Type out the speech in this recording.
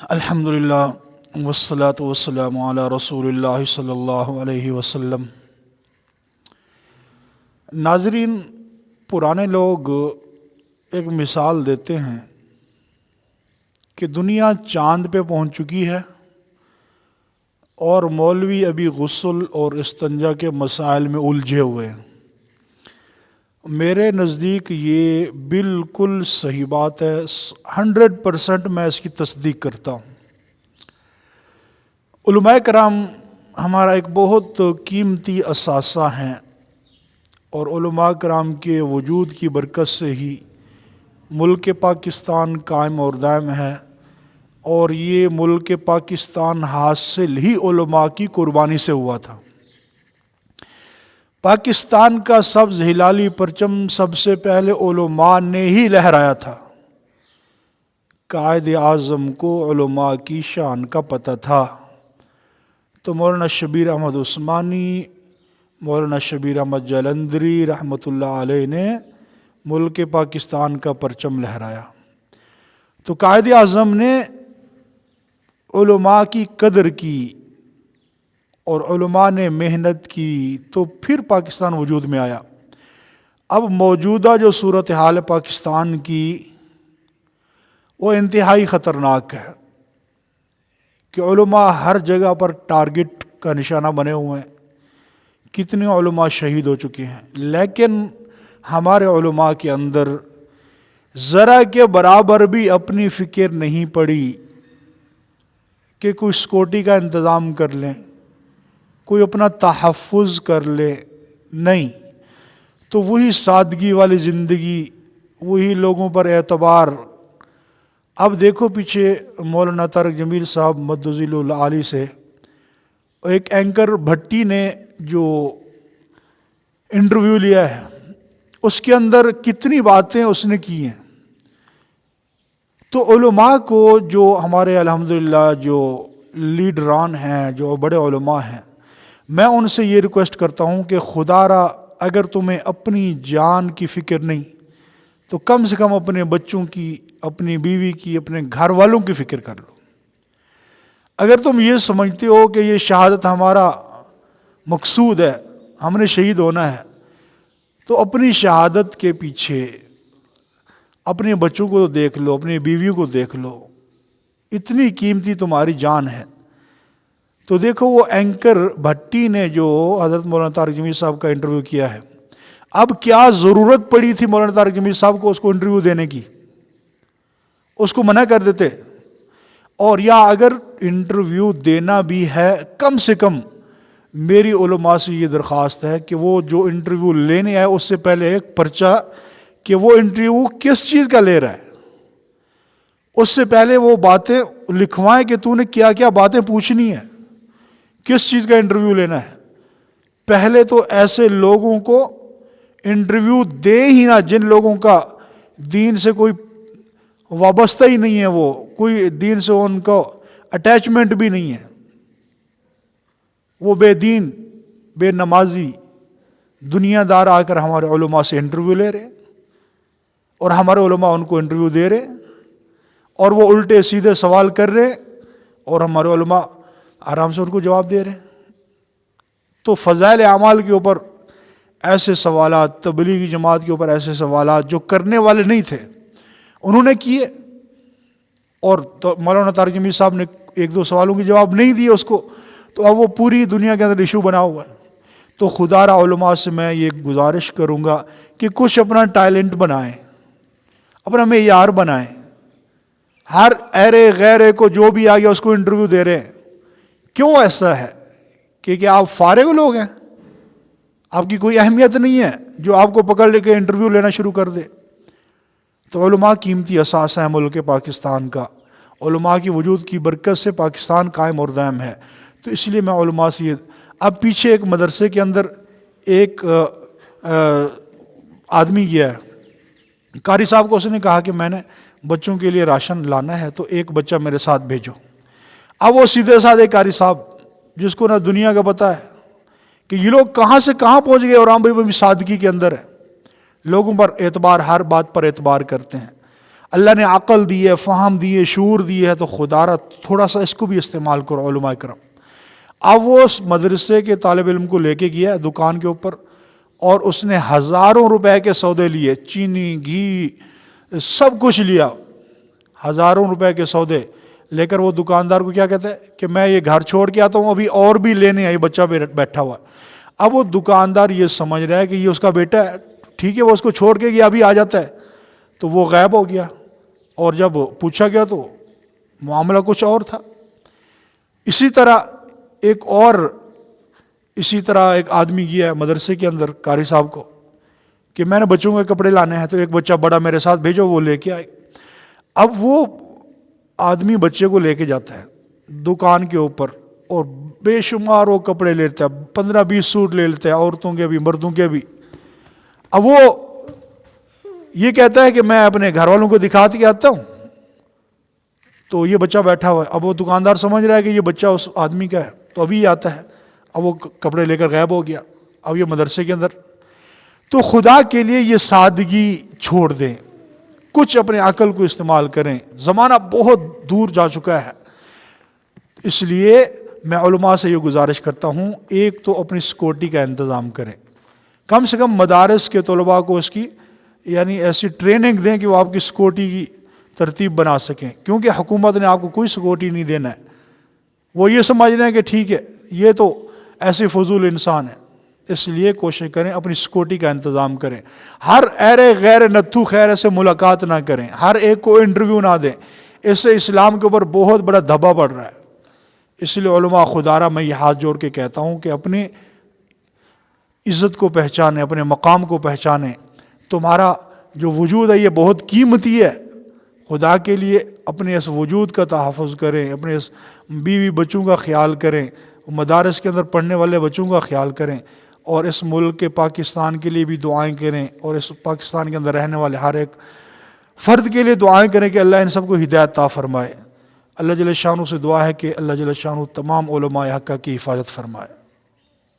الحمدللہ والصلاة والسلام علی رسول اللہ صلی اللہ علیہ وسلم۔ ناظرین، پرانے لوگ ایک مثال دیتے ہیں کہ دنیا چاند پہ پہنچ چکی ہے اور مولوی ابھی غسل اور استنجا کے مسائل میں الجھے ہوئے ہیں۔ میرے نزدیک یہ بالکل صحیح بات ہے، 100% میں اس کی تصدیق کرتا ہوں۔ علماء کرام ہمارا ایک بہت قیمتی اثاثہ ہیں، اور علماء کرام کے وجود کی برکت سے ہی ملک پاکستان قائم اور دائم ہے، اور یہ ملک پاکستان حاصل ہی علماء کی قربانی سے ہوا تھا۔ پاکستان کا سبز ہلالی پرچم سب سے پہلے علماء نے ہی لہرایا تھا۔ قائد اعظم کو علماء کی شان کا پتہ تھا، تو مولانا شبیر احمد عثمانی، مولانا شبیر احمد جلندری رحمۃ اللہ علیہ نے ملک پاکستان کا پرچم لہرایا۔ تو قائد اعظم نے علماء کی قدر کی اور علماء نے محنت کی، تو پھر پاکستان وجود میں آیا۔ اب موجودہ جو صورتحال پاکستان کی وہ انتہائی خطرناک ہے کہ علماء ہر جگہ پر ٹارگٹ کا نشانہ بنے ہوئے ہیں۔ کتنے علماء شہید ہو چکے ہیں، لیکن ہمارے علماء کے اندر ذرا کے برابر بھی اپنی فکر نہیں پڑی کہ کوئی سیکورٹی کا انتظام کر لیں، کوئی اپنا تحفظ کر لے، نہیں۔ تو وہی سادگی والی زندگی، وہی لوگوں پر اعتبار۔ اب دیکھو پیچھے مولانا طارق جمیل صاحب مدظل العالی سے ایک اینکر بھٹی نے جو انٹرویو لیا ہے، اس کے اندر کتنی باتیں اس نے کی ہیں۔ تو علماء کو، جو ہمارے الحمدللہ جو لیڈران ہیں، جو بڑے علماء ہیں، میں ان سے یہ ریکویسٹ کرتا ہوں کہ خدا را اگر تمہیں اپنی جان کی فکر نہیں تو کم سے کم اپنے بچوں کی، اپنی بیوی کی، اپنے گھر والوں کی فکر کر لو۔ اگر تم یہ سمجھتے ہو کہ یہ شہادت ہمارا مقصود ہے، ہم نے شہید ہونا ہے، تو اپنی شہادت کے پیچھے اپنے بچوں کو دیکھ لو، اپنی بیویوں کو دیکھ لو، اتنی قیمتی تمہاری جان ہے۔ تو دیکھو وہ اینکر بھٹی نے جو حضرت مولانا طارق جمیل صاحب کا انٹرویو کیا ہے، اب کیا ضرورت پڑی تھی مولانا طارق جمیل صاحب کو اس کو انٹرویو دینے کی؟ اس کو منع کر دیتے، اور یا اگر انٹرویو دینا بھی ہے، کم سے کم میری علماء سے یہ درخواست ہے کہ وہ جو انٹرویو لینے آئے اس سے پہلے ایک پرچہ کہ وہ انٹرویو کس چیز کا لے رہا ہے، اس سے پہلے وہ باتیں لکھوائیں کہ تو نے کیا کیا باتیں پوچھنی ہے، کس چیز کا انٹرویو لینا ہے۔ پہلے تو ایسے لوگوں کو انٹرویو دے ہی نہ جن لوگوں کا دین سے کوئی وابستہ ہی نہیں ہے، وہ کوئی دین سے ان کا اٹیچمنٹ بھی نہیں ہے، وہ بے دین، بے نمازی دنیا دار آ کر ہمارے علماء سے انٹرویو لے رہے، اور ہمارے علماء ان کو انٹرویو دے رہے، اور وہ الٹے سیدھے سوال کر رہے، اور ہمارے علماء آرام سے ان کو جواب دے رہے ہیں۔ تو فضائل اعمال کے اوپر ایسے سوالات، تبلیغی جماعت کے اوپر ایسے سوالات جو کرنے والے نہیں تھے انہوں نے کیے، اور مولانا طارق جمیل صاحب نے ایک دو سوالوں کے جواب نہیں دیے اس کو، تو اب وہ پوری دنیا کے اندر ایشو بنا ہوا ہے۔ تو خدا را علماء سے میں یہ گزارش کروں گا کہ کچھ اپنا ٹیلنٹ بنائیں، اپنا معیار بنائیں۔ ہر ایرے غیرے کو جو بھی آ گیا اس کو انٹرویو دے رہے ہیں۔ کیوں ایسا ہے؟ کہ آپ فارغ لوگ ہیں، آپ کی کوئی اہمیت نہیں ہے جو آپ کو پکڑ لے کے انٹرویو لینا شروع کر دے۔ تو علماء قیمتی اثاثہ ہے ملک پاکستان کا، علماء کی وجود کی برکت سے پاکستان قائم اور دائم ہے۔ تو اس لیے میں علماء سے اب پیچھے ایک مدرسے کے اندر ایک آدمی گیا ہے، قاری صاحب کو اس نے کہا کہ میں نے بچوں کے لیے راشن لانا ہے، تو ایک بچہ میرے ساتھ بھیجو۔ اب وہ سیدھے سادھے قاری صاحب جس کو نہ دنیا کا پتہ ہے کہ یہ لوگ کہاں سے کہاں پہنچ گئے، اور ہم بھی سادگی کے اندر ہے، لوگوں پر اعتبار، ہر بات پر اعتبار کرتے ہیں۔ اللہ نے عقل دی ہے، فہم دی ہے، شعور دی ہے، تو خدا را تھوڑا سا اس کو بھی استعمال کرو علماء کرام۔ اب وہ اس مدرسے کے طالب علم کو لے کے گیا دکان کے اوپر، اور اس نے ہزاروں روپے کے سودے لیے، چینی، گھی، سب کچھ لیا، ہزاروں روپے کے سودے لے کر وہ دکاندار کو کیا کہتا ہے کہ میں یہ گھر چھوڑ کے آتا ہوں، ابھی اور بھی لینے آئی، بچہ بیٹھا ہوا ہے۔ اب وہ دکاندار یہ سمجھ رہا ہے کہ یہ اس کا بیٹا ہے، ٹھیک ہے، وہ اس کو چھوڑ کے گیا، ابھی آ جاتا ہے، تو وہ غائب ہو گیا، اور جب پوچھا گیا تو معاملہ کچھ اور تھا۔ اسی طرح ایک آدمی گیا مدرسے کے اندر قاری صاحب کو کہ میں نے بچوں کے کپڑے لانے ہیں، تو ایک بچہ بڑا میرے ساتھ بھیجو، وہ لے کے آئے۔ اب وہ آدمی بچے کو لے کے جاتا ہے دکان کے اوپر، اور بے شمار وہ کپڑے لیتا ہے، 15-20 سوٹ لے لیتا ہے، عورتوں کے بھی مردوں کے بھی۔ اب وہ یہ کہتا ہے کہ میں اپنے گھر والوں کو دکھا کے آتا ہوں، تو یہ بچہ بیٹھا ہوا ہے۔ اب وہ دکاندار سمجھ رہا ہے کہ یہ بچہ اس آدمی کا ہے، تو ابھی آتا ہے۔ اب وہ کپڑے لے کر غائب ہو گیا، اب یہ مدرسے کے اندر۔ تو خدا کے لیے یہ سادگی چھوڑ دیں، کچھ اپنے عقل کو استعمال کریں، زمانہ بہت دور جا چکا ہے۔ اس لیے میں علماء سے یہ گزارش کرتا ہوں، ایک تو اپنی سیکورٹی کا انتظام کریں، کم سے کم مدارس کے طلباء کو اس کی یعنی ایسی ٹریننگ دیں کہ وہ آپ کی سیکورٹی کی ترتیب بنا سکیں، کیونکہ حکومت نے آپ کو کوئی سیکورٹی نہیں دینا ہے۔ وہ یہ سمجھ رہے ہیں کہ ٹھیک ہے یہ تو ایسے فضول انسان ہے، اس لیے کوشش کریں اپنی سیکورٹی کا انتظام کریں۔ ہر ایرے غیر نتھو خیر سے ملاقات نہ کریں، ہر ایک کو انٹرویو نہ دیں، اس سے اسلام کے اوپر بہت بڑا دھبا پڑ رہا ہے۔ اس لیے علماء خدا را میں یہ ہاتھ جوڑ کے کہتا ہوں کہ اپنی عزت کو پہچانیں، اپنے مقام کو پہچانیں۔ تمہارا جو وجود ہے یہ بہت قیمتی ہے، خدا کے لیے اپنے اس وجود کا تحفظ کریں، اپنے اس بیوی بچوں کا خیال کریں، مدارس کے اندر پڑھنے والے بچوں کا خیال کریں، اور اس ملک کے پاکستان کے لیے بھی دعائیں کریں، اور اس پاکستان کے اندر رہنے والے ہر ایک فرد کے لیے دعائیں کریں کہ اللہ ان سب کو ہدایت عطا فرمائے۔ اللہ جل شانہ سے دعا ہے کہ اللہ جل شانہ تمام علماء حق کی حفاظت فرمائے۔